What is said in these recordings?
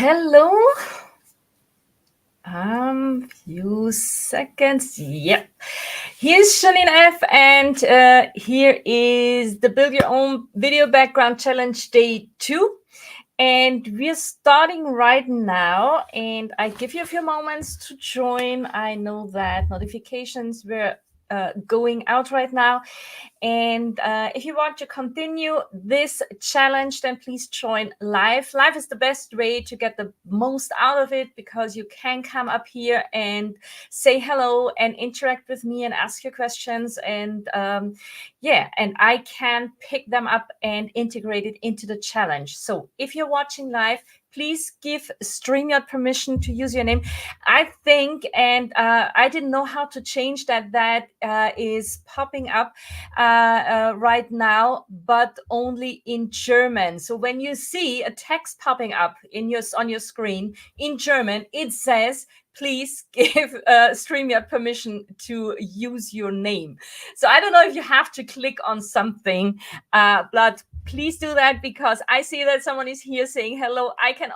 Hello. Few seconds. Yep. Here's Janine F. And here is the Build Your Own Video Background Challenge Day 2. And we're starting right now. And I give you a few moments to join. I know that notifications were going out right now. And if you want to continue this challenge, then please join live. Live is the best way to get the most out of it because you can come up here and say hello and interact with me and ask your questions. And and I can pick them up and integrate it into the challenge. So if you're watching live, please give StreamYard permission to use your name. I think, and I didn't know how to change that. That is popping up right now, but only in German. So when you see a text popping up on your screen in German, it says, please give StreamYard permission to use your name. So I don't know if you have to click on something, but please do that because I see that someone is here saying hello. I can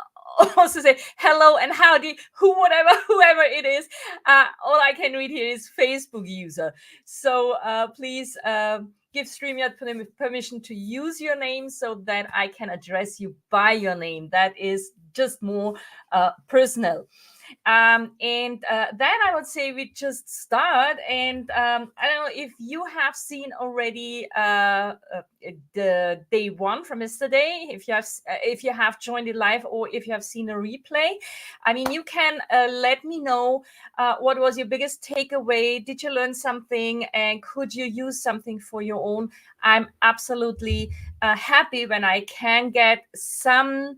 also say hello and howdy, whoever it is. All I can read here is Facebook user. So please give StreamYard permission to use your name so that I can address you by your name. That is just more personal. Then I would say we just start. And I don't know if you have seen already the day one from yesterday, if you have joined it live or if you have seen a replay. I mean, you can let me know what was your biggest takeaway. Did you learn something and could you use something for your own? I'm absolutely happy when I can get some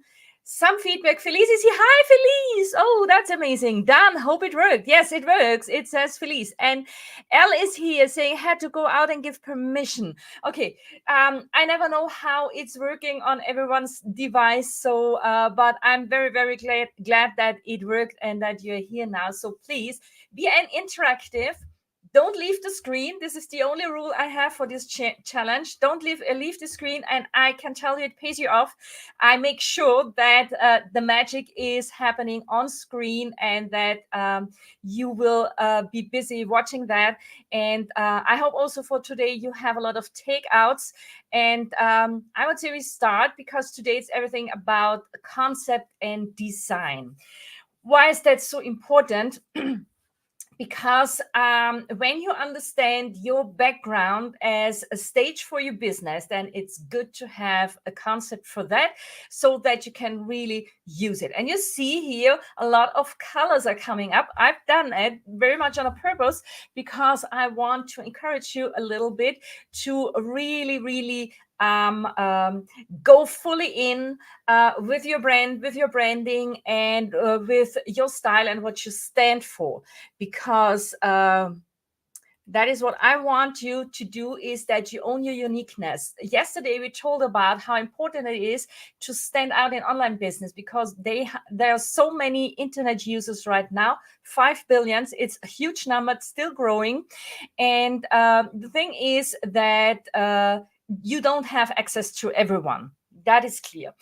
feedback. Felice is here. Hi, Felice. Oh, that's amazing. Dan, hope it worked. Yes, it works. It says Felice. And Elle is here saying had to go out and give permission. Okay. I never know how it's working on everyone's device. So, but I'm very, very glad that it worked and that you're here now. So please be an interactive. Don't leave the screen. This is the only rule I have for this challenge. Don't leave the screen, and I can tell you it pays you off. I make sure that the magic is happening on screen and that you will be busy watching that. And I hope also for today you have a lot of takeouts. And I would say we start because today it's everything about concept and design. Why is that so important? Because when you understand your background as a stage for your business, then it's good to have a concept for that so that you can really use it. And you see here a lot of colors are coming up. I've done it very much on a purpose because I want to encourage you a little bit to really, really go fully in with your brand, with your branding, and with your style and what you stand for. Because that is what I want you to do, is that you own your uniqueness. Yesterday, we told about how important it is to stand out in online business because there are so many internet users right now, 5 billion. It's a huge number, it's still growing. And the thing is that you don't have access to everyone. That is clear.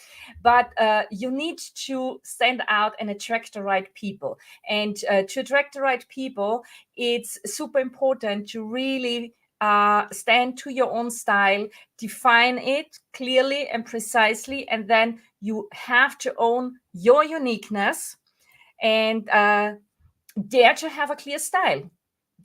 But you need to stand out and attract the right people. And to attract the right people, it's super important to really stand to your own style, define it clearly and precisely, and then you have to own your uniqueness and dare to have a clear style.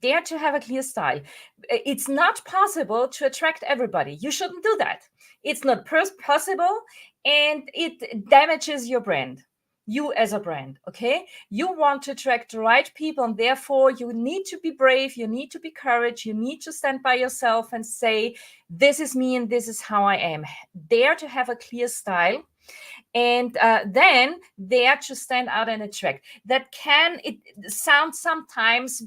Dare to have a clear style. It's not possible to attract everybody. You shouldn't do that. It's not possible, and it damages your brand. You as a brand, okay? You want to attract the right people, and therefore you need to be brave, you need to be courage, you need to stand by yourself and say, this is me and this is how I am. Dare to have a clear style. And then dare to stand out and attract. That it sounds sometimes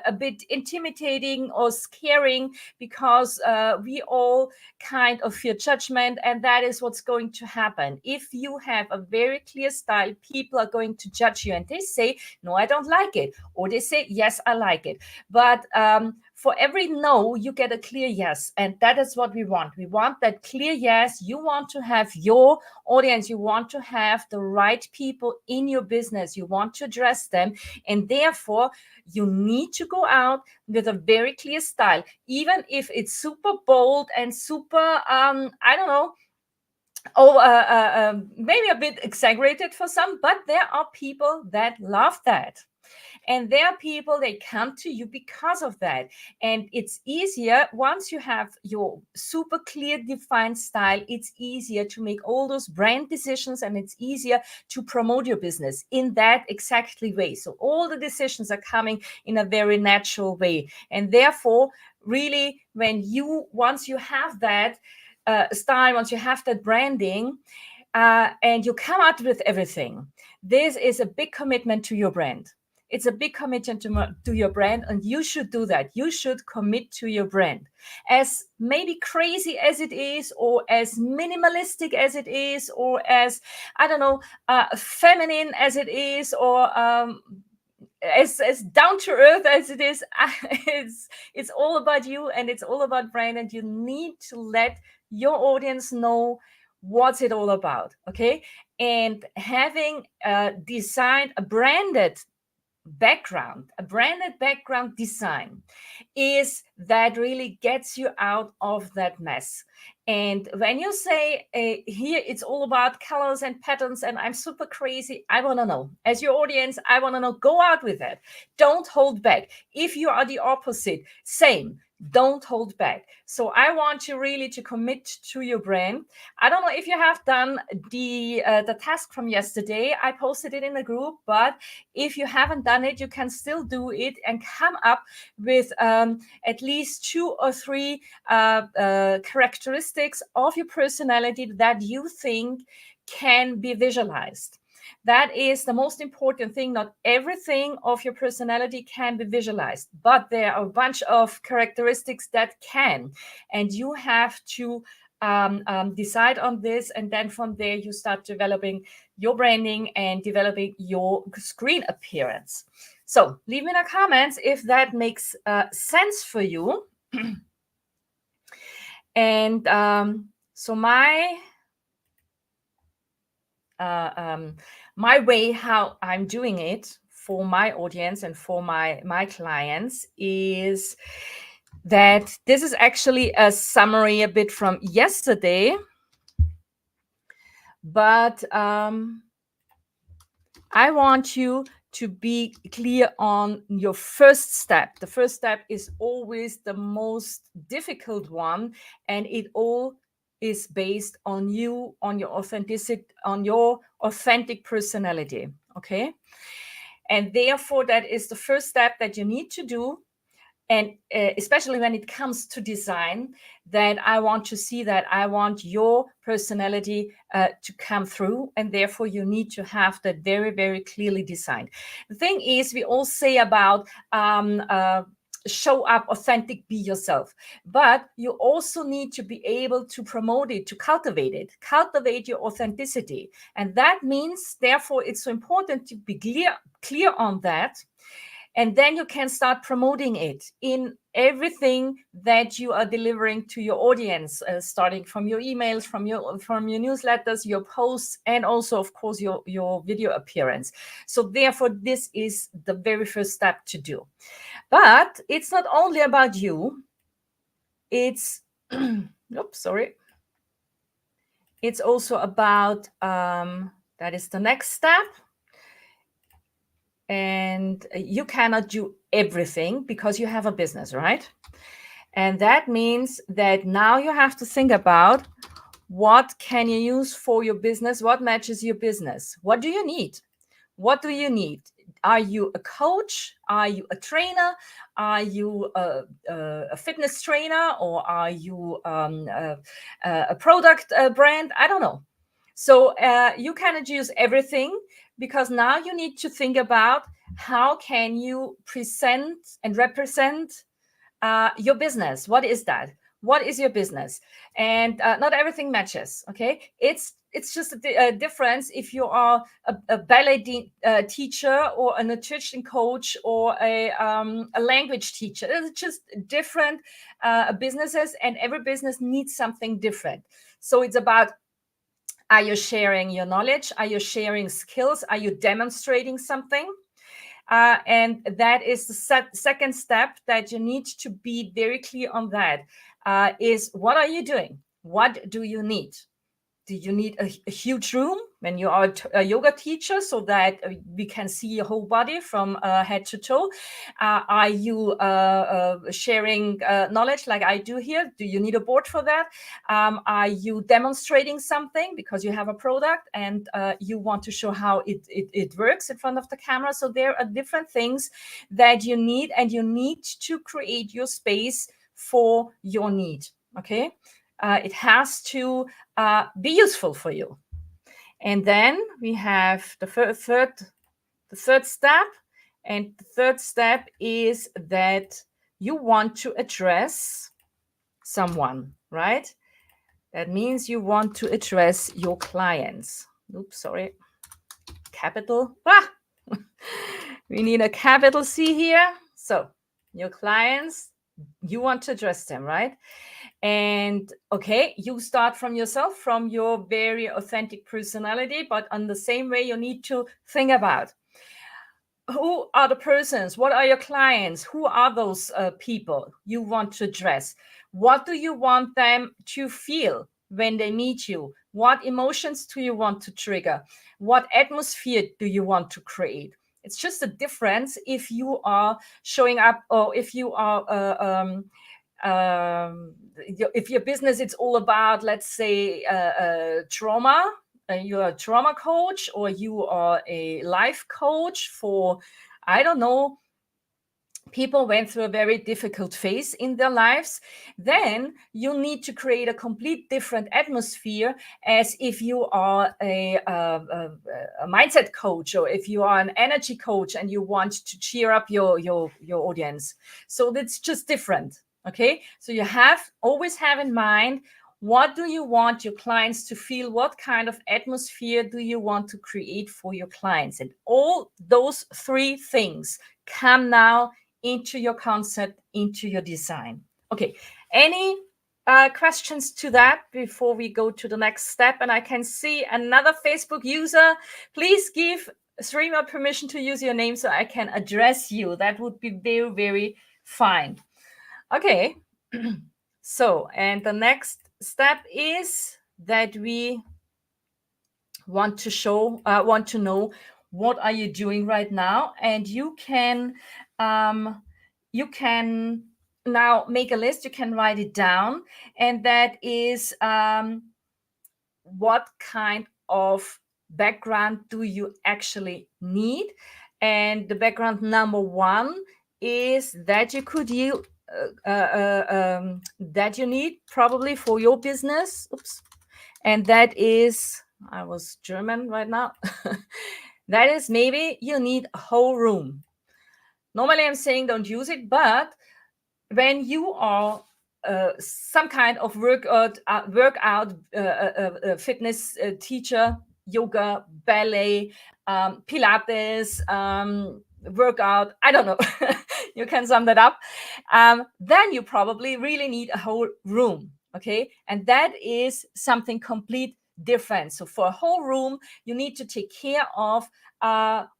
a bit intimidating or scaring because we all kind of fear judgment, and that is what's going to happen. If you have a very clear style, people are going to judge you, and they say, no, I don't like it, or they say, yes, I like it. But for every no, you get a clear yes. And that is what we want. We want that clear yes. You want to have your audience. You want to have the right people in your business. You want to address them. And therefore, you need to go out with a very clear style, even if it's super bold and super, I don't know, maybe a bit exaggerated for some, but there are people that love that. And there are people, they come to you because of that. And it's easier once you have your super clear defined style, it's easier to make all those brand decisions, and it's easier to promote your business in that exactly way. So all the decisions are coming in a very natural way. And therefore, really, once you have that style, once you have that branding, and you come out with everything, this is a big commitment to your brand. It's a big commitment to your brand, and you should do that. You should commit to your brand. As maybe crazy as it is, or as minimalistic as it is, or as, I don't know, feminine as it is, or as down to earth as it is, it's all about you, and it's all about brand, and you need to let your audience know what's it all about. Okay. And having designed a branded background design is that really gets you out of that mess. And when you say here it's all about colors and patterns and I'm super crazy, I want to know, as your audience, I want to know, go out with that. Don't hold back. If you are the opposite, same. Don't hold back. So I want you really to commit to your brand. I don't know if you have done the task from yesterday. I posted it in the group, but if you haven't done it, you can still do it and come up with at least 2 or 3 characteristics of your personality that you think can be visualized. That is the most important thing. Not everything of your personality can be visualized, but there are a bunch of characteristics that can, and you have to decide on this, and then from there you start developing your branding and developing your screen appearance. So leave me in the comments if that makes sense for you. And so my way how I'm doing it for my audience and for my clients is that this is actually a summary a bit from yesterday, but I want you to be clear on your first step. The first step is always the most difficult one, and it all is based on you, on your authenticity, on your authentic personality. Okay. And therefore, that is the first step that you need to do. And especially when it comes to design, that I want to see that I want your personality to come through. And therefore, you need to have that very, very clearly designed. The thing is, we all say about show up authentic, be yourself. But you also need to be able to promote it, to cultivate your authenticity. And that means, therefore, it's so important to be clear on that. And then you can start promoting it in everything that you are delivering to your audience, starting from your emails, from your newsletters, your posts, and also, of course, your video appearance. So therefore, this is the very first step to do. But it's not only about you. It's, oops, sorry. It's also about, that is the next step. And you cannot do everything because you have a business, right? And that means that now you have to think about, what can you use for your business? What matches your business? What do you need? What do you need? Are you a coach? Are you a trainer? Are you a fitness trainer? Or are you a product brand? I don't know. So you cannot use everything, because now you need to think about, how can you present and represent your business? What is that? What is your business? And not everything matches. Okay, it's just a difference if you are a ballet teacher or a nutrition coach or a language teacher. It's just different businesses, and every business needs something different. So it's about, are you sharing your knowledge? Are you sharing skills? Are you demonstrating something? And that is the second step, that you need to be very clear on that. Is what are you doing? What do you need? Do you need a huge room when you are a yoga teacher, so that we can see your whole body from head to toe? Are you sharing knowledge like I do here? Do you need a board for that? Are you demonstrating something because you have a product and you want to show how it works in front of the camera? So there are different things that you need, and you need to create your space for your need. Okay. It has to be useful for you. And then we have the third step. And the third step is that you want to address someone, right? That means you want to address your clients. Oops, sorry. Capital. We need a capital C here. So your clients, you want to address them, right? And okay, you start from yourself, from your very authentic personality, but on the same way, you need to think about, who are the persons? What are your clients? Who are those people you want to address? What do you want them to feel when they meet you? What emotions do you want to trigger? What atmosphere do you want to create? It's just a difference if you are showing up, or if you are if your business it's all about, let's say, trauma, you're a trauma coach, or you are a life coach for, I don't know, people went through a very difficult phase in their lives, then you need to create a complete different atmosphere, as if you are a mindset coach, or if you are an energy coach and you want to cheer up your audience. So that's just different. Okay, so you always have in mind, what do you want your clients to feel? What kind of atmosphere do you want to create for your clients? And all those three things come now into your concept, into your design. Okay, any questions to that before we go to the next step? And I can see another Facebook user. Please give Streamer permission to use your name so I can address you. That would be very, very fine. Okay, so, and the next step is that we want to know, what are you doing right now? And you can now make a list, you can write it down, and that is, what kind of background do you actually need? And the background number one is that you could use that you need probably for your business. Oops. And that is, I was German right now. That is, maybe you need a whole room. Normally I'm saying don't use it, but when you are some kind of workout fitness teacher, yoga, ballet, Pilates, workout, I don't know, you can sum that up, then you probably really need a whole room. Okay, and that is something complete different. So for a whole room, you need to take care of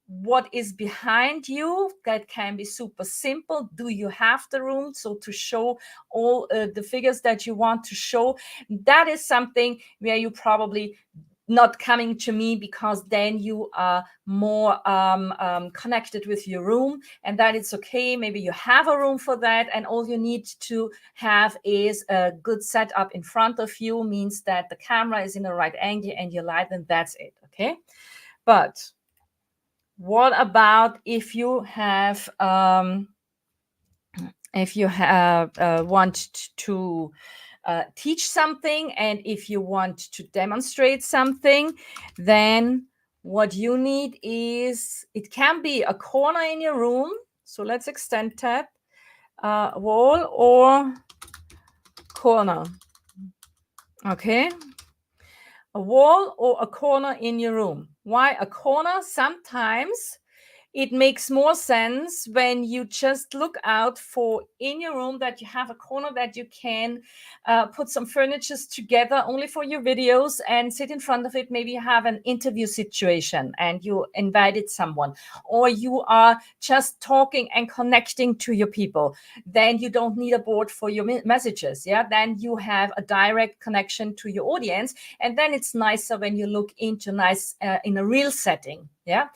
what is behind you. That can be super simple. Do you have the room? So to show all the figures that you want to show, that is something where you probably not coming to me, because then you are more connected with your room, and that it's okay. Maybe you have a room for that, and all you need to have is a good setup in front of you, means that the camera is in the right angle and your light, and that's it. Okay, but what about if you have want to teach something, and if you want to demonstrate something, then what you need is, it can be a corner in your room. So let's extend that wall or corner. Okay. A wall or a corner in your room. Why a corner? Sometimes it makes more sense when you just look out for in your room that you have a corner that you can put some furniture together only for your videos and sit in front of it. Maybe you have an interview situation and you invited someone, or you are just talking and connecting to your people. Then you don't need a board for your messages. Yeah, then you have a direct connection to your audience, and then it's nicer when you look into in a real setting. Yeah.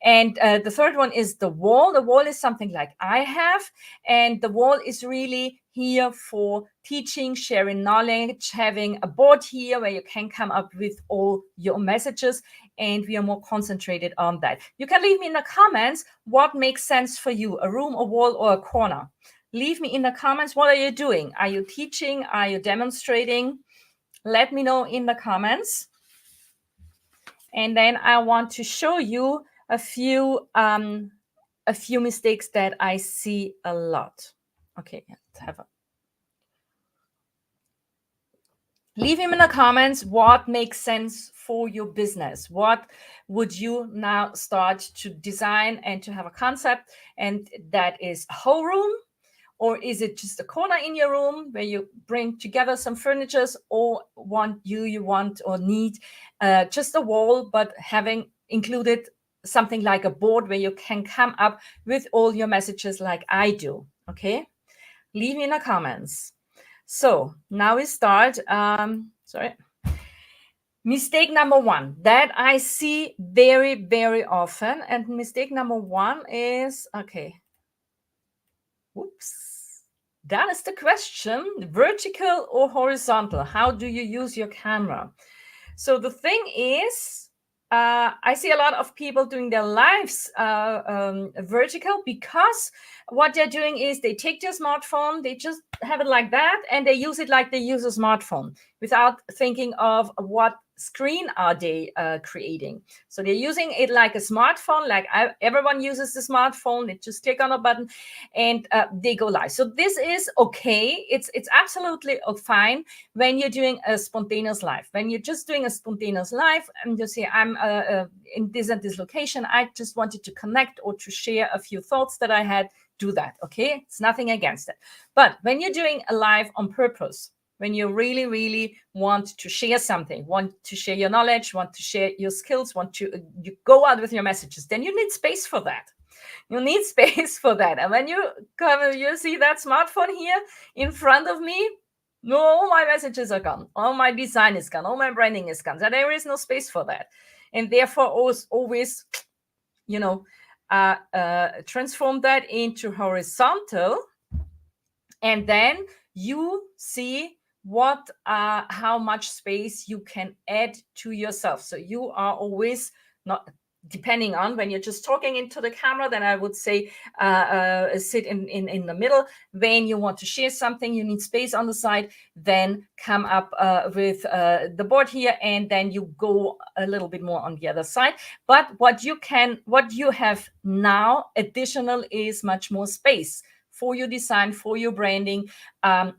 And the third one is the wall. The wall is something like I have, and the wall is really here for teaching, sharing knowledge, having a board here where you can come up with all your messages, and we are more concentrated on that. You can leave me in the comments what makes sense for you, a room, a wall, or a corner. Leave me in the comments, what are you doing? Are you teaching? Are you demonstrating? Let me know in the comments. And then I want to show you a few mistakes that I see a lot. Okay, let's have a. Leave him in the comments what makes sense for your business. What would you now start to design and to have a concept? And that is a whole room, or is it just a corner in your room where you bring together some furnitures, or you want or need just a wall, but having included something like a board where you can come up with all your messages like I do. Okay, leave me in the comments. So now we start. Mistake number one that I see very, very often. And mistake number one is, okay. Whoops. That is the question. Vertical or horizontal? How do you use your camera? So the thing is, I see a lot of people doing their lives vertical, because what they're doing is they take their smartphone, they just have it like that, and they use it like they use a smartphone without thinking of what screen are they creating. So they're using it like a smartphone, like everyone uses the smartphone. They just click on a button and they go live. So this is okay. It's absolutely fine when you're doing a spontaneous live. When you're just doing a spontaneous live and you say, I'm in this and this location, I just wanted to connect or to share a few thoughts that I had, do that. Okay, it's nothing against it. But when you're doing a live on purpose, when you really, really want to share something, want to share your knowledge, want to share your skills, you go out with your messages, then you need space for that. You need space for that. And when you see that smartphone here in front of me, no, all my messages are gone. All my design is gone. All my branding is gone. So there is no space for that. And therefore, always, transform that into horizontal. And then you see how much space you can add to yourself. So you are always not, depending on when you're just talking into the camera, then I would say sit in the middle. When you want to share something, you need space on the side, then come up with the board here, and then you go a little bit more on the other side. But what you have now additional is much more space for your design, for your branding,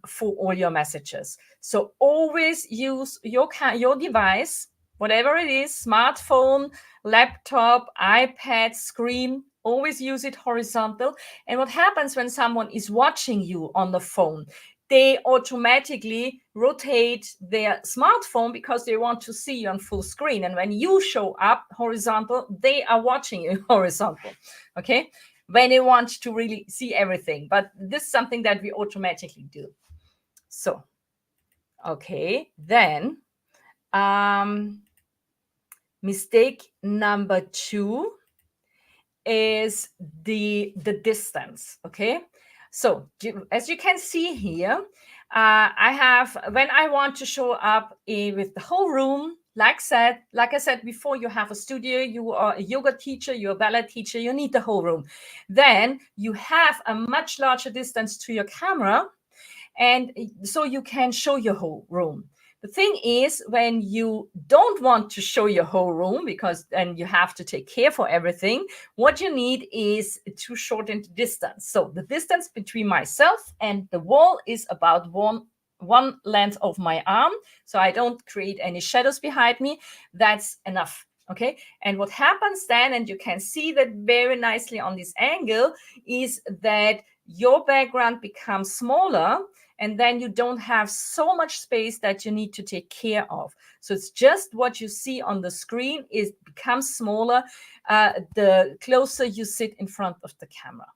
for all your messages. So always use your device, whatever it is, smartphone, laptop, iPad, screen, always use it horizontal. And what happens when someone is watching you on the phone? They automatically rotate their smartphone because they want to see you on full screen. And when you show up horizontal, they are watching you horizontal. Okay? When they want to really see everything. But this is something that we automatically do. So, okay, then mistake number two is the distance. Okay, so as you can see here, I have, when I want to show up with the whole room, like I said before, you have a studio, you are a yoga teacher, you're a ballet teacher, you need the whole room. Then you have a much larger distance to your camera, and so you can show your whole room. The thing is, when you don't want to show your whole room, because then you have to take care for everything, what you need is to shorten the distance. So the distance between myself and the wall is about 1 one length of my arm, so I don't create any shadows behind me. That's enough. Okay. And what happens then, and you can see that very nicely on this angle, is that your background becomes smaller, and then you don't have so much space that you need to take care of. So it's just what you see on the screen, it becomes smaller the closer you sit in front of the camera.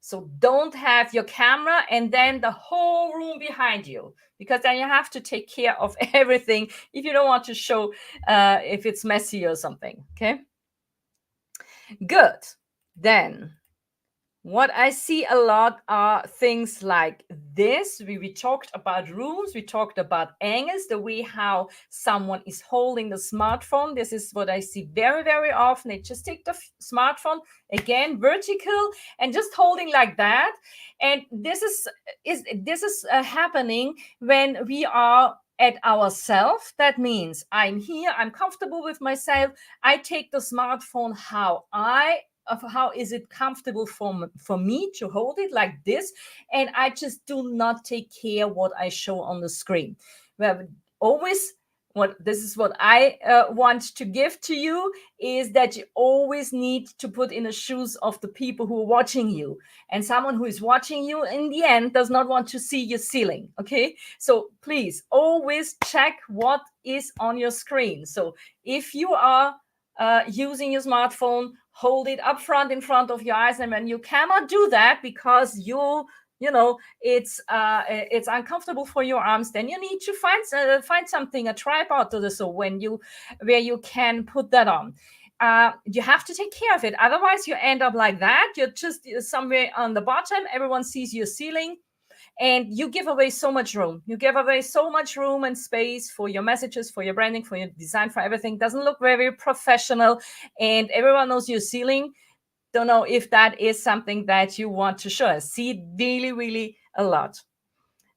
So don't have your camera and then the whole room behind you, because then you have to take care of everything if you don't want to show if it's messy or something. Okay, good. Then what I see a lot are things like this. We talked about rooms, we talked about angles, the way how someone is holding the smartphone. This is what I see very, very often. They just take the smartphone, again, vertical, and just holding like that. And this is happening when we are at ourselves. That means I'm here, I'm comfortable with myself. I take the smartphone how is it comfortable for me to hold it like this, and I just do not take care what I show on the screen. Well, always this is what I want to give to you, is that you always need to put in the shoes of the people who are watching you, and someone who is watching you in the end does not want to see your ceiling. Okay, so please always check what is on your screen. So if you are using your smartphone, hold it up front in front of your eyes, and when you cannot do that because it's uncomfortable for your arms, then you need to find something, a tripod or so, where you can put that on. You have to take care of it, otherwise you end up like that. You're just somewhere on the bottom, everyone sees your ceiling, and you give away so much room. You give away so much room and space for your messages, for your branding, for your design, for everything. Doesn't look very professional, and everyone knows your ceiling. Don't know if that is something that you want to show. I see it really, really a lot.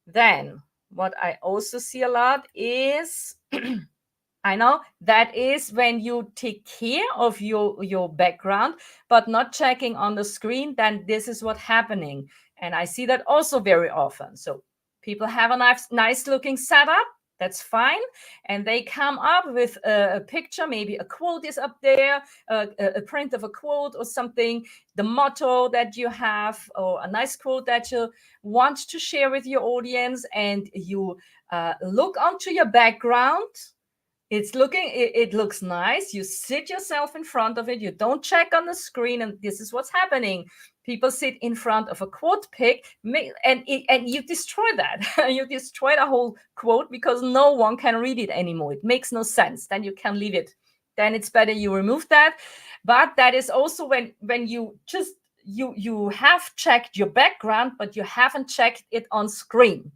Then what I also see a lot is I know that is when you take care of your background, but not checking on the screen, then this is what's happening. And I see that also very often. So people have a nice looking setup. That's fine. And they come up with a picture, maybe a quote is up there, a print of a quote or something, the motto that you have, or a nice quote that you want to share with your audience. And you look onto your background. It looks nice. You sit yourself in front of it. You don't check on the screen, and this is what's happening. People sit in front of a quote pic, and you destroy that. You destroy the whole quote because no one can read it anymore. It makes no sense. Then you can leave it. Then it's better you remove that. But that is also when you just you have checked your background, but you haven't checked it on screen.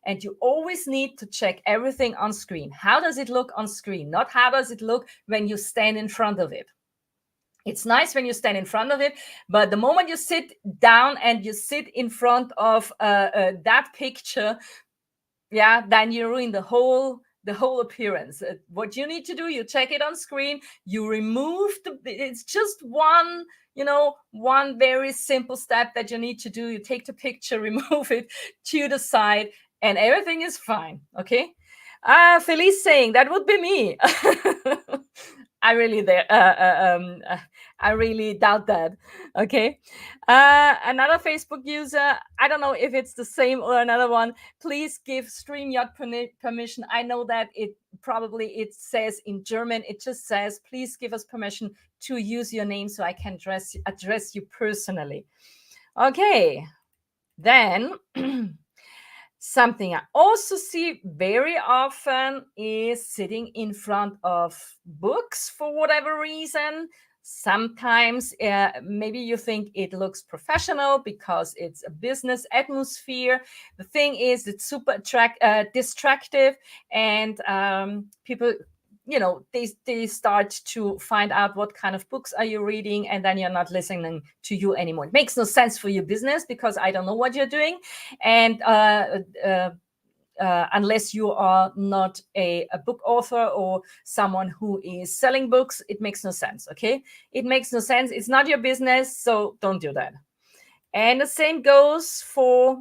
And you always need to check everything on screen. How does it look on screen? Not how does it look when you stand in front of it. It's nice when you stand in front of it, but the moment you sit down and you sit in front of that picture, yeah, then you ruin the whole appearance. What you need to do, you check it on screen, you remove it's just one very simple step that you need to do. You take the picture, remove it to the side, and everything is fine. Okay. Felice saying that would be me. I really doubt that. Okay. Another Facebook user, I don't know if it's the same or another one. Please give StreamYard permission. I know that it says in German, it just says, please give us permission to use your name so I can address you personally. Okay. Then something I also see very often is sitting in front of books for whatever reason. Sometimes maybe you think it looks professional because it's a business atmosphere. The thing is, it's super distractive, and people, they start to find out what kind of books are you reading, and then you're not listening to you anymore. It makes no sense for your business because I don't know what you're doing. And unless you are not a book author or someone who is selling books, it makes no sense. Okay, it makes no sense. It's not your business, so don't do that. And the same goes for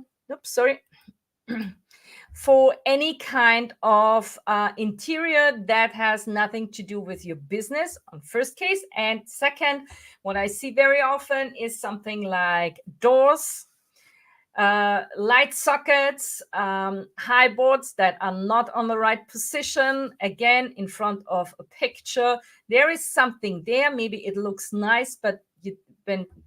for any kind of interior that has nothing to do with your business on first case. And second, what I see very often is something like doors, light sockets, high boards that are not on the right position, again, in front of a picture. There is something there. Maybe it looks nice, but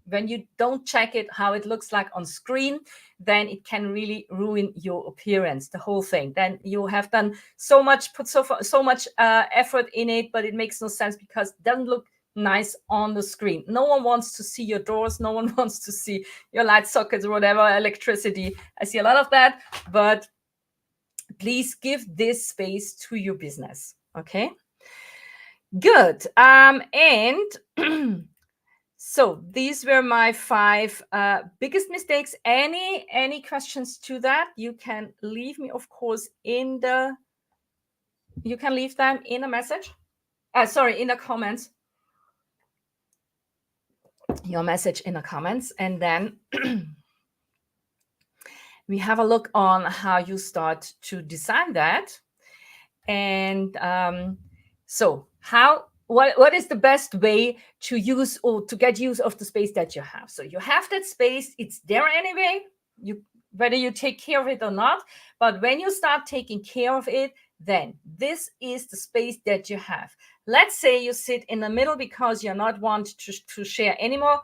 when you don't check it, how it looks like on screen, then it can really ruin your appearance, the whole thing. Then you have done so much, put so much effort in it, but it makes no sense because it doesn't look nice on the screen. No one wants to see your doors. No one wants to see your light sockets or whatever, electricity. I see a lot of that, but please give this space to your business. Okay, good. And so these were my 5 biggest mistakes. Any questions to that? You can leave me, of course, you can leave them in a message. Sorry, in the comments. Your message in the comments, and then we have a look on how you start to design that. And so what is the best way to use or to get use of the space that you have? So you have that space, it's there anyway, whether you take care of it or not. But when you start taking care of it, then this is the space that you have. Let's say you sit in the middle because you're not want to share any more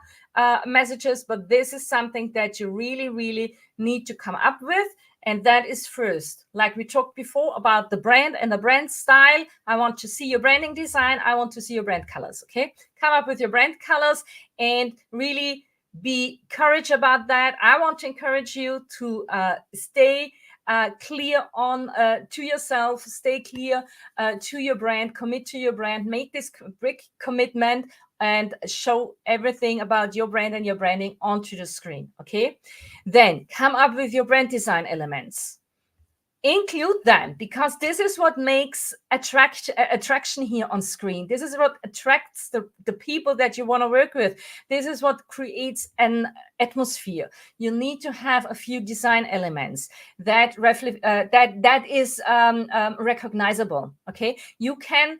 messages, but this is something that you really, really need to come up with. And that is first, like we talked before about the brand and the brand style. I want to see your branding design. I want to see your brand colors. Okay, come up with your brand colors and really be courage about that. I want to encourage you to stay clear on to yourself, stay clear to your brand, commit to your brand, make this big commitment and show everything about your brand and your branding onto the screen. Okay, then come up with your brand design elements. Include them, because this is what makes attraction here on screen. This is what attracts the people that you want to work with. This is what creates an atmosphere. You need to have a few design elements that that is recognizable. Okay, you can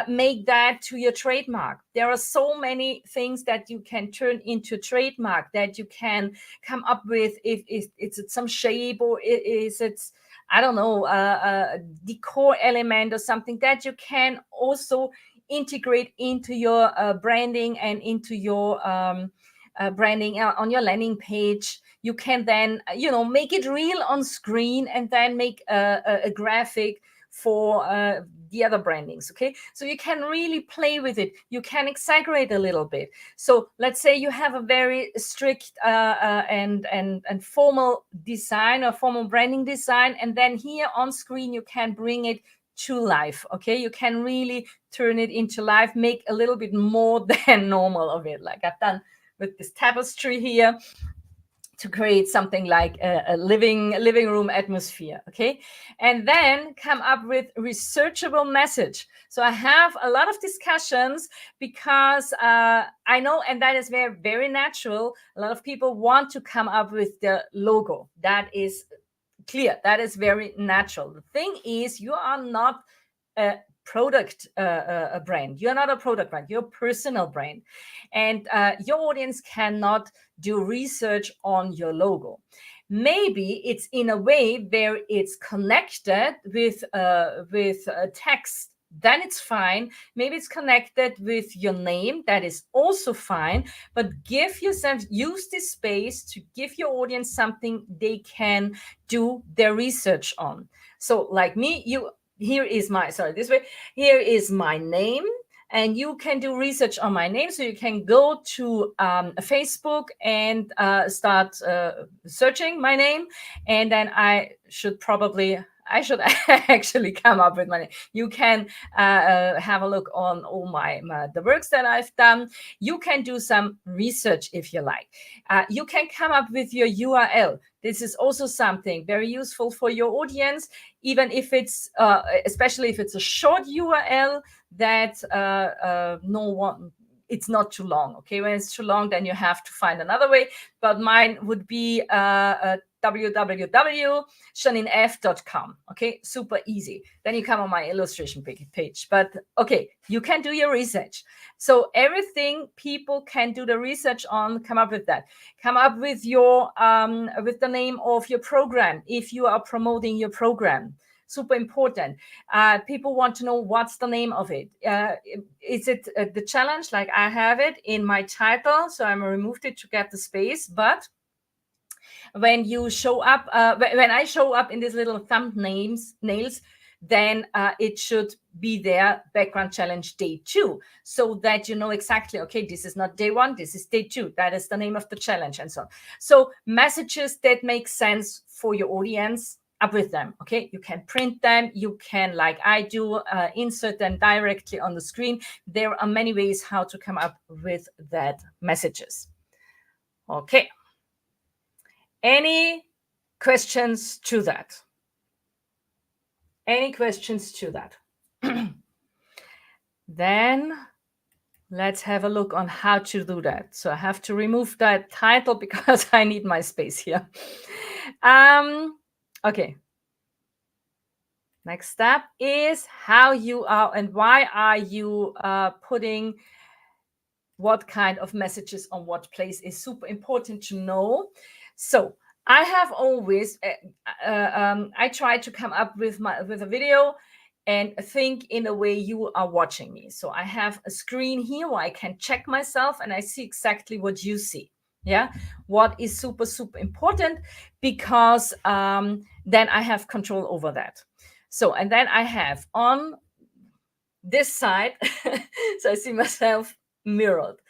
make that to your trademark. There are so many things that you can turn into trademark, that you can come up with. If it's some shape, or is it's, I don't know, a decor element or something that you can also integrate into your branding and into your branding on your landing page. You can then, make it real on screen and then make a graphic for the other brandings. Okay, so you can really play with it. You can exaggerate a little bit. So let's say you have a very strict and formal design or formal branding design, and then here on screen you can bring it to life. Okay, you can really turn it into life, make a little bit more than normal of it, like I've done with this tapestry here, to create something like a living room atmosphere. Okay, and then come up with researchable message. So I have a lot of discussions because I know, and that is very, very natural, a lot of people want to come up with the logo. That is clear, that is very natural. The thing is, you are not a product a brand. You're not a product brand, you're a personal brand, and your audience cannot do research on your logo. Maybe it's in a way where it's connected with text, then it's fine. Maybe it's connected with your name, that is also fine. But use this space to give your audience something they can do their research on. So like me, here is my name, and you can do research on my name. So you can go to Facebook and start searching my name, and then I should actually come up with my name. You can have a look on all the works that I've done. You can do some research if you like. You can come up with your URL. This is also something very useful for your audience, even if it's, especially if it's a short URL that it's not too long. Okay, when it's too long, then you have to find another way. But mine would be www.janinef.com. Okay, super easy. Then you come on my illustration page. But okay, you can do your research. So everything people can do the research on, come up with that. Come up with your with the name of your program if you are promoting your program. Super important. People want to know what's the name of it. Is it the challenge? Like I have it in my title, so I removed it to get the space. But when you show up, when I show up in these little thumbnails, then it should be there, background challenge day 2, so that you know exactly, okay, this is not day 1, this is day 2. That is the name of the challenge and so on. So messages that make sense for your audience, up with them. Okay, you can print them, you can, like I do, insert them directly on the screen. There are many ways how to come up with that messages. Okay, any questions to that? Any questions to that? Then let's have a look on how to do that. So I have to remove that title because I need my space here. Okay. Next step is how you are and why are you putting what kind of messages on what place is super important to know. So I have always, I try to come up with a video and think in a way you are watching me. So I have a screen here where I can check myself and I see exactly what you see. Yeah, what is super, super important, because then I have control over that. So, and then I have on this side, so I see myself mirrored.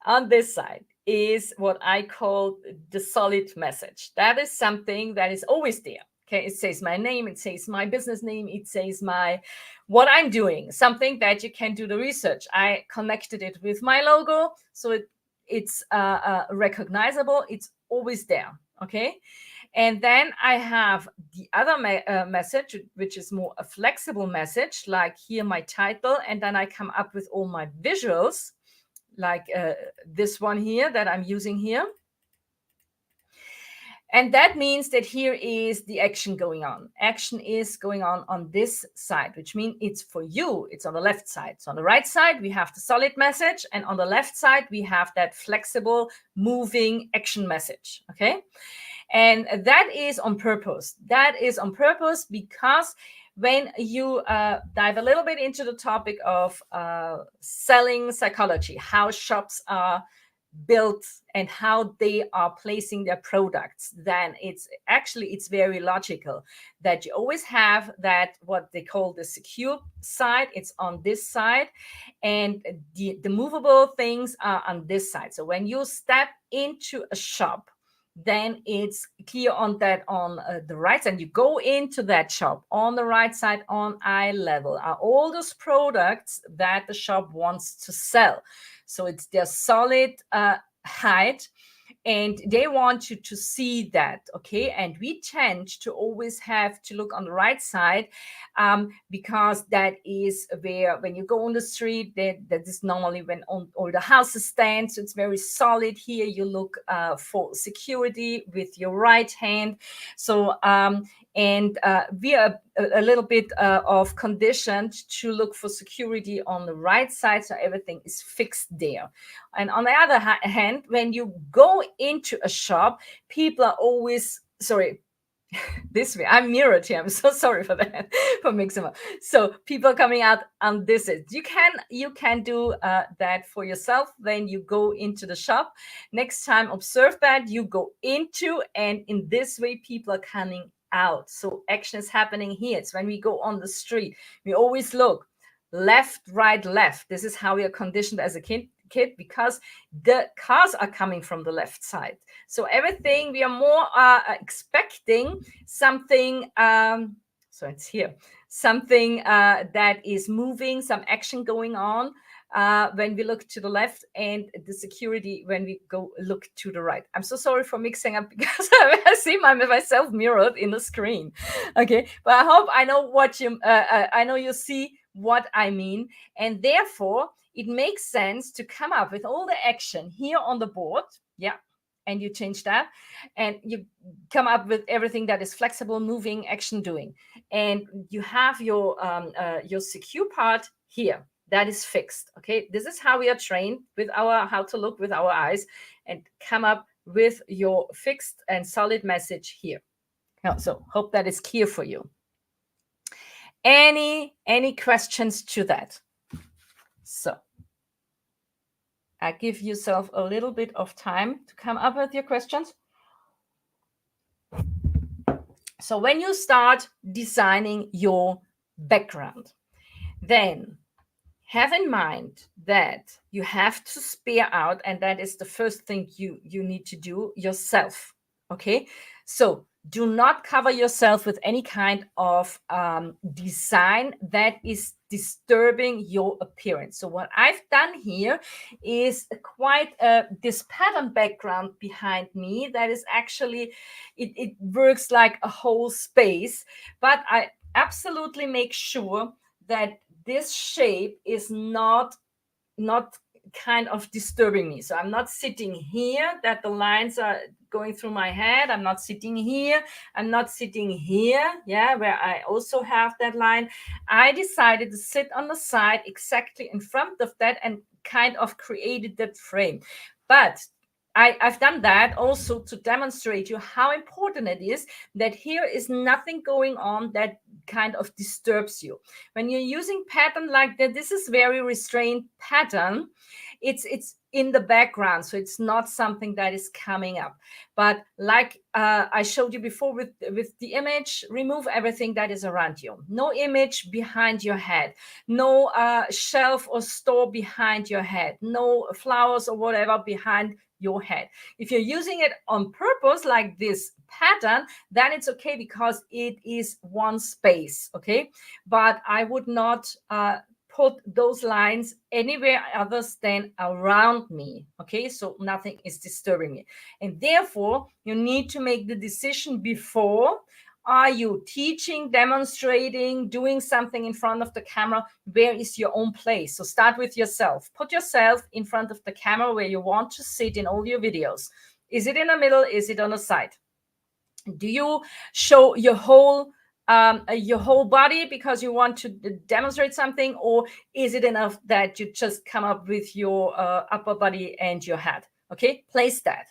On this side is what I call the solid message. That is something that is always there. Okay, it says my name, it says my business name, it says what I'm doing, something that you can do the research. I connected it with my logo, so it's recognizable. It's always there. Okay. And then I have the other message, which is more a flexible message, like here my title, and then I come up with all my visuals, like this one here that I'm using here. And that means that here is the action going on. Action is going on this side, which means it's for you. It's on the left side. So on the right side, we have the solid message. And on the left side, we have that flexible, moving action message. Okay. And that is on purpose. That is on purpose because when you dive a little bit into the topic of selling psychology, how shops are built and how they are placing their products, then it's very logical that you always have that what they call the secure side. It's on this side, and the movable things are on this side. So when you step into a shop, then it's clear on that on the right side. You go into that shop on the right side on eye level are all those products that the shop wants to sell. So it's their solid height, and they want you to see that. Okay, and we tend to always have to look on the right side because that is where, when you go on the street, that is normally when all the houses stand. So it's very solid. Here you look for security with your right hand. So and we are a little bit of conditioned to look for security on the right side, so everything is fixed there. And on the other hand, when you go into a shop, people are always, sorry, this way, I'm mirrored here. I'm so sorry for that, for mixing up. So people coming out on this is, you can do that for yourself when you go into the shop. Next time, observe that you go into, and in this way, people are coming out. So action is happening here. It's when we go on the street, we always look left, right, left. This is how we are conditioned as a kid, because the cars are coming from the left side. So everything, we are more expecting something. So it's here, something that is moving, some action going on when we look to the left, and the security when we go look to the right. I'm so sorry for mixing up because I see myself mirrored in the screen. Okay, but I hope I know what you I know you see what I mean, and therefore it makes sense to come up with all the action here on the board. Yeah. and you change that, and you come up with everything that is flexible, moving, action, doing. And you have your secure part here. That is fixed. Okay, this is how we are trained with how to look with our eyes and come up with your fixed and solid message here. So hope that is clear for you. Any questions to that? So I give yourself a little bit of time to come up with your questions. So when you start designing your background, then have in mind that you have to spare out, and that is the first thing you need to do yourself. Okay, so do not cover yourself with any kind of design that is disturbing your appearance. So what I've done here is quite this pattern background behind me that is actually, it works like a whole space, but I absolutely make sure that this shape is not kind of disturbing me. So I'm not sitting here that the lines are going through my head. I'm not sitting here. I'm not sitting here, yeah, where I also have that line. I decided to sit on the side exactly in front of that and kind of created that frame. But I've done that also to demonstrate you how important it is that here is nothing going on that kind of disturbs you. When you're using pattern like that, this is very restrained pattern. It's in the background, so it's not something that is coming up. But like I showed you before with the image, remove everything that is around you. No image behind your head, no shelf or store behind your head, no flowers or whatever behind your head. If you're using it on purpose, like this pattern, then it's okay because it is one space, okay? But I would not put those lines anywhere others than around me, okay? So nothing is disturbing me. And therefore, you need to make the decision before. Are you teaching, demonstrating, doing something in front of the camera? Where is your own place? So start with yourself. Put yourself in front of the camera where you want to sit in all your videos. Is it in the middle? Is it on the side? Do you show your whole body because you want to demonstrate something, or is it enough that you just come up with your upper body and your head? Okay, place that.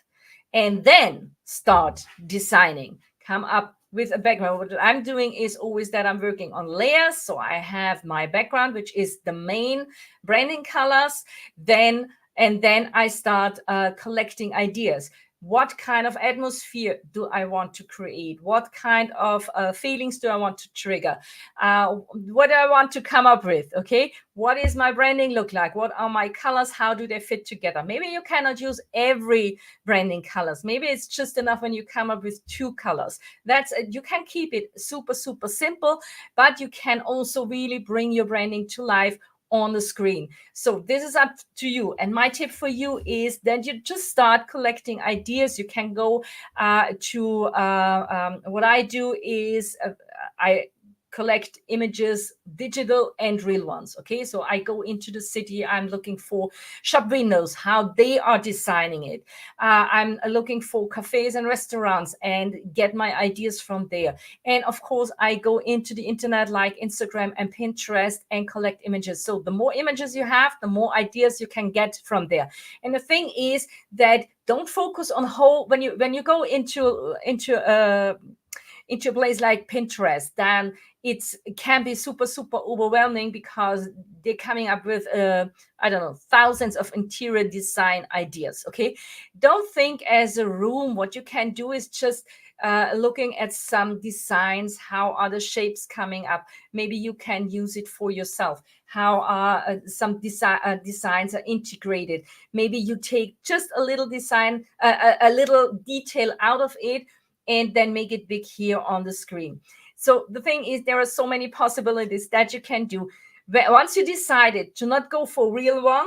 And then start designing. Come up with a background. What I'm doing is always that I'm working on layers. So I have my background, which is the main branding colors. Then I start collecting ideas. What kind of atmosphere do I want to create? What kind of feelings do I want to trigger? What do I want to come up with? Okay, what is my branding look like? What are my colors? How do they fit together? Maybe you cannot use every branding colors. Maybe it's just enough when you come up with 2 colors. That's you can keep it super simple, but you can also really bring your branding to life on the screen. So this is up to you. And my tip for you is that you just start collecting ideas. You can go to what I do is I collect images, digital and real ones. Okay, so I go into the city. I'm looking for shop windows, how they are designing it. I'm looking for cafes and restaurants and get my ideas from there. And of course, I go into the internet like Instagram and Pinterest and collect images. So the more images you have, the more ideas you can get from there. And the thing is that don't focus on when you go into a place like Pinterest, then it can be super overwhelming because they're coming up with I don't know, thousands of interior design ideas. Okay, don't think as a room. What you can do is just looking at some designs. How are the shapes coming up? Maybe you can use it for yourself. How are some designs are integrated? Maybe you take just a little design, a little detail out of it, and then make it big here on the screen. So the thing is, there are so many possibilities that you can do. Once you decided to not go for real one,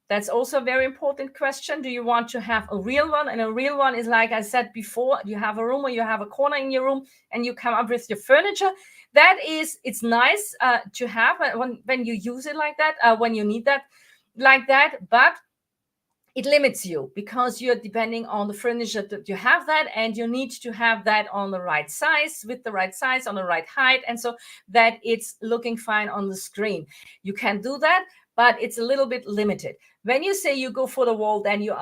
that's also a very important question. Do you want to have a real one? And a real one is, like I said before, you have a room or you have a corner in your room and you come up with your furniture. That is, it's nice to have when you use it like that, when you need that like that. But it limits you because you're depending on the furniture that you have that, and you need to have that on the right size, with the right size, on the right height, and so that it's looking fine on the screen. You can do that, but it's a little bit limited. When you say you go for the wall, then you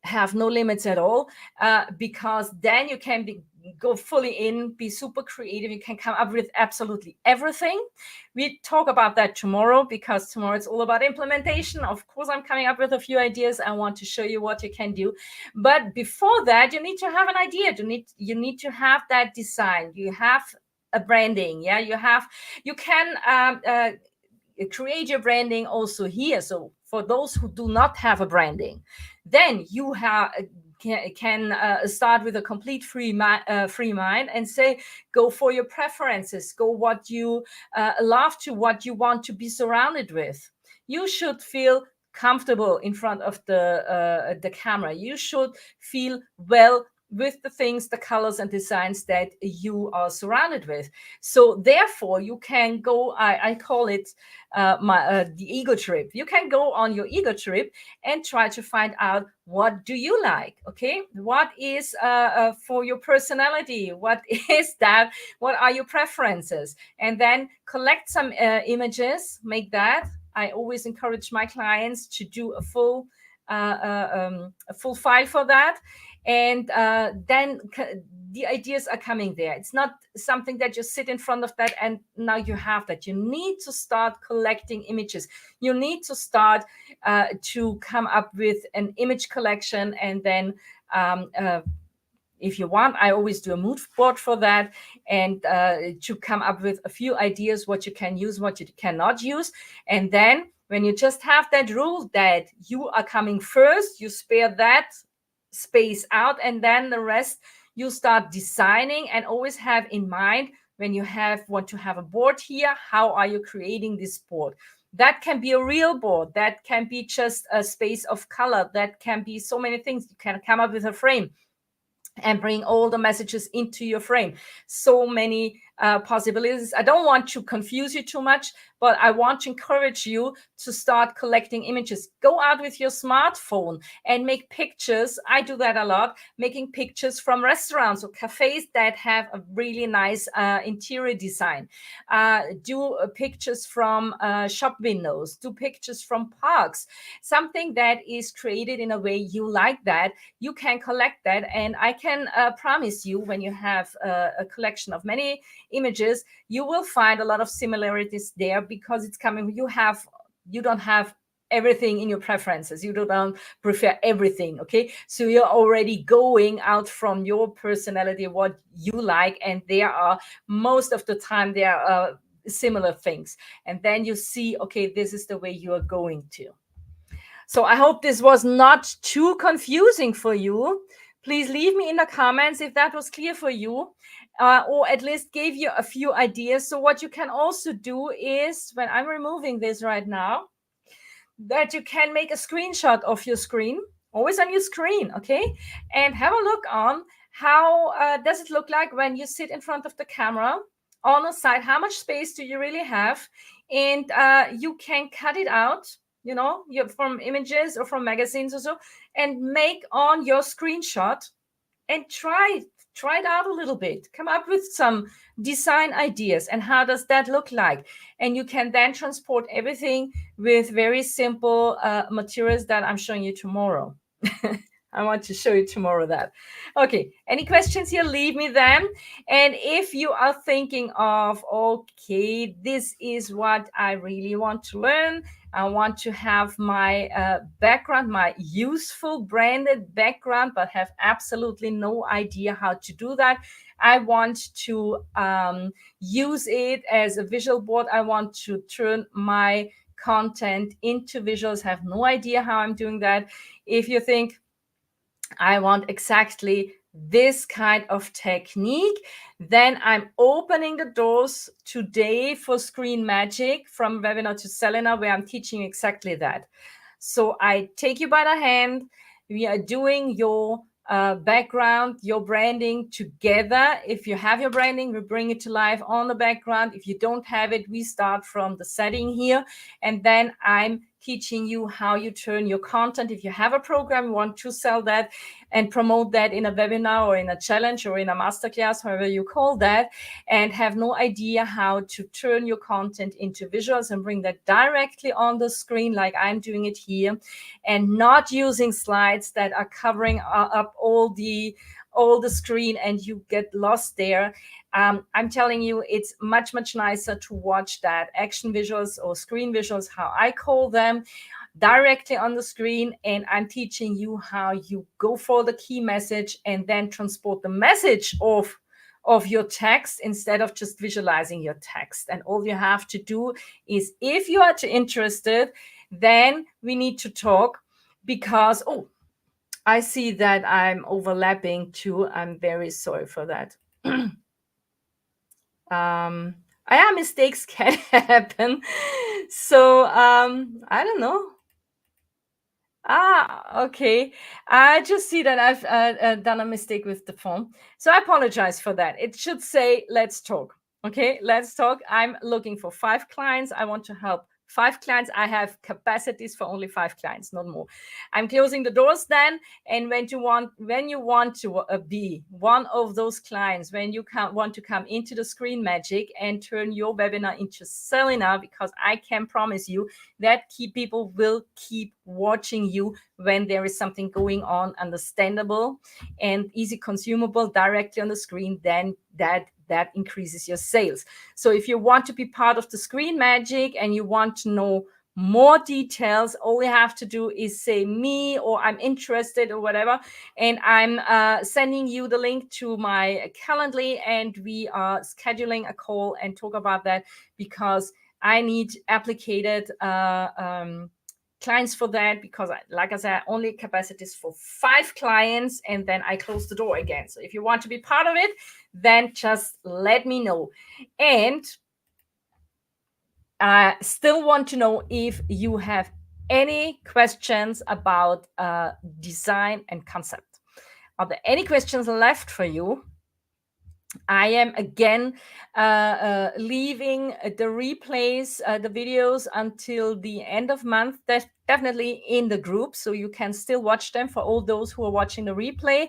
have no limits at all, because then you can go fully in, be super creative. You can come up with absolutely everything. We talk about that tomorrow, because tomorrow it's all about implementation. Of course, I'm coming up with a few ideas. I want to show you what you can do. But before that, you need to have an idea. You need to have that design. You have a branding. Yeah, you can create your branding also here. So for those who do not have a branding, then you can start with a complete free mind and say, go for your preferences, go what you love, to what you want to be surrounded with. You should feel comfortable in front of the camera. You should feel well with the things, the colors and designs that you are surrounded with. So therefore you can go, I call it the ego trip. You can go on your ego trip and try to find out, what do you like? Okay, what is for your personality? What is that? What are your preferences? And then collect some images, make that. I always encourage my clients to do a full file for that, and then the ideas are coming there. It's not something that you sit in front of that and now you have that. You need to start collecting images. You need to start to come up with an image collection, and then if you want, I always do a mood board for that, and to come up with a few ideas what you can use, what you cannot use. And then when you just have that rule that you are coming first, you spare that space out, and then the rest you start designing. And always have in mind, when you want to have a board here, how are you creating this board? That can be a real board, that can be just a space of color, that can be so many things. You can come up with a frame and bring all the messages into your frame. So many possibilities. I don't want to confuse you too much, but I want to encourage you to start collecting images. Go out with your smartphone and make pictures. I do that a lot, making pictures from restaurants or cafes that have a really nice interior design. Do pictures from shop windows, do pictures from parks, something that is created in a way you like that. You can collect that, and I can promise you, when you have a collection of many images, you will find a lot of similarities there, because it's coming. You don't have everything in your preferences. You don't prefer everything. Okay, so you're already going out from your personality, what you like, and there are, most of the time, there are similar things. And then you see, okay, this is the way you are going to. So I hope this was not too confusing for you. Please leave me in the comments if that was clear for you, or at least gave you a few ideas. So what you can also do is, when I'm removing this right now, that you can make a screenshot of your screen, always on your screen, okay? And have a look on how does it look like when you sit in front of the camera on the side. How much space do you really have? And you can cut it out, from images or from magazines or so, and make on your screenshot and try it out a little bit. Come up with some design ideas, and how does that look like? And you can then transport everything with very simple materials that I'm showing you tomorrow. I want to show you tomorrow that. Okay, any questions here? Leave me them. And if you are thinking of, okay, this is what I really want to learn, I want to have my background, my useful branded background, but have absolutely no idea how to do that. I want to use it as a visual board. I want to turn my content into visuals, have no idea how I'm doing that. If you think, I want exactly this kind of technique, then I'm opening the doors today for Screen Magic, from webinar to seminar, where I'm teaching exactly that. So I take you by the hand. We are doing your background, your branding together. If you have your branding, we bring it to life on the background. If you don't have it, we start from the setting here, and then I'm teaching you how you turn your content. If you have a program, you want to sell that and promote that in a webinar or in a challenge or in a masterclass, however you call that, and have no idea how to turn your content into visuals and bring that directly on the screen like I'm doing it here, and not using slides that are covering up all the screen and you get lost there. I'm telling you, it's much, much nicer to watch that action visuals or screen visuals, how I call them, directly on the screen. And I'm teaching you how you go for the key message and then transport the message of your text instead of just visualizing your text. And all you have to do is, if you are interested, then we need to talk, because, I see that I'm overlapping too. I'm very sorry for that. Mistakes can happen. So I don't know. Okay. I just see that I've done a mistake with the phone. So I apologize for that. It should say, let's talk. Okay, let's talk. I'm looking for 5 clients. I want to help 5 clients. I have capacities for only 5 clients, not more. I'm closing the doors then. And when you want to be one of those clients, when you want to come into the Screen Magic and turn your webinar into Selena, because I can promise you that people will keep watching you when there is something going on, understandable and easy consumable directly on the screen, then that increases your sales. So if you want to be part of the Screen Magic and you want to know more details, all you have to do is say me or I'm interested or whatever, and I'm sending you the link to my Calendly, and we are scheduling a call and talk about that, because I need applicated clients for that, because like I said, only capacities for 5 clients, and then I close the door again. So if you want to be part of it, then just let me know. And I still want to know if you have any questions about design and concept. Are there any questions left for you? I am again leaving the replays, the videos, until the end of month. That's definitely in the group, so you can still watch them for all those who are watching the replay.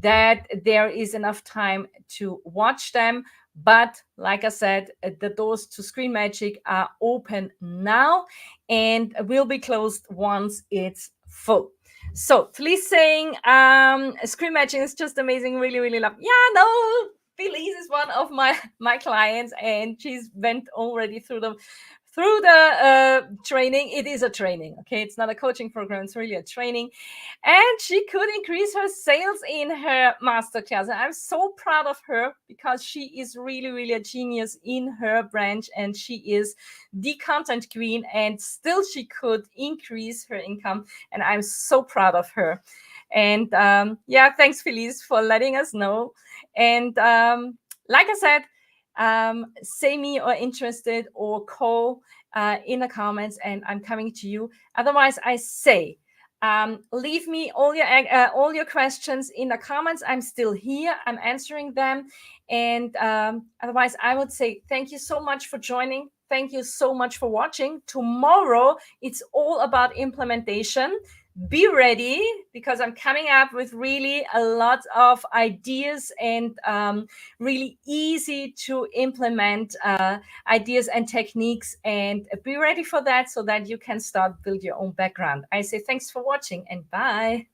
That there is enough time to watch them. But like I said, the doors to Screen Magic are open now and will be closed once it's full. So Felice saying, Screen Magic is just amazing. Really, really love. Yeah, no, Felice is one of my clients, and she's went already through the training. It is a training, okay? It's not a coaching program. It's really a training. And she could increase her sales in her masterclass. And I'm so proud of her, because she is really, really a genius in her branch, and she is the content queen, and still she could increase her income. And I'm so proud of her. And thanks, Felice, for letting us know. And like I said, say me or interested, or call in the comments, and I'm coming to you. Otherwise, I say, leave me all your questions in the comments. I'm still here. I'm answering them. And otherwise, I would say thank you so much for joining. Thank you so much for watching. Tomorrow, it's all about implementation. Be ready, because I'm coming up with really a lot of ideas and really easy to implement ideas and techniques. And be ready for that, so that you can start build your own background. I say thanks for watching, and bye.